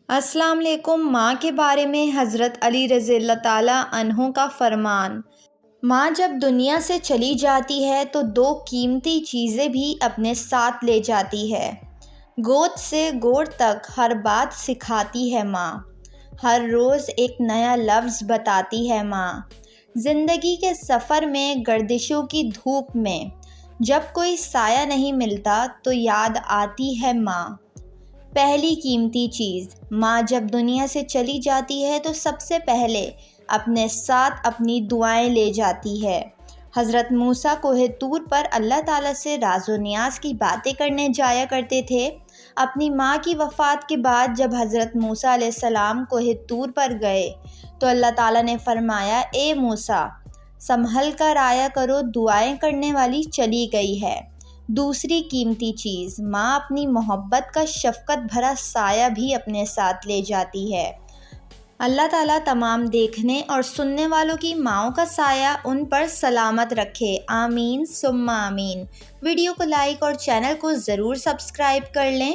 السلام علیکم۔ ماں کے بارے میں حضرت علی رضی اللہ تعالیٰ عنہ کا فرمان: ماں جب دنیا سے چلی جاتی ہے تو دو قیمتی چیزیں بھی اپنے ساتھ لے جاتی ہے۔ گود سے گوڑ تک ہر بات سکھاتی ہے ماں، ہر روز ایک نیا لفظ بتاتی ہے ماں۔ زندگی کے سفر میں، گردشوں کی دھوپ میں، جب کوئی سایہ نہیں ملتا تو یاد آتی ہے ماں۔ پہلی قیمتی چیز: ماں جب دنیا سے چلی جاتی ہے تو سب سے پہلے اپنے ساتھ اپنی دعائیں لے جاتی ہے۔ حضرت موسیٰ کوہ طور پر اللہ تعالیٰ سے راز و نیاز کی باتیں کرنے جایا کرتے تھے۔ اپنی ماں کی وفات کے بعد جب حضرت موسیٰ علیہ السلام کوہ طور پر گئے تو اللہ تعالیٰ نے فرمایا: اے موسیٰ، سنبھل کر آیا کرو، دعائیں کرنے والی چلی گئی ہے۔ دوسری قیمتی چیز: ماں اپنی محبت کا شفقت بھرا سایہ بھی اپنے ساتھ لے جاتی ہے۔ اللہ تعالیٰ تمام دیکھنے اور سننے والوں کی ماؤں کا سایہ ان پر سلامت رکھے، آمین ثم آمین۔ ویڈیو کو لائک اور چینل کو ضرور سبسکرائب کر لیں۔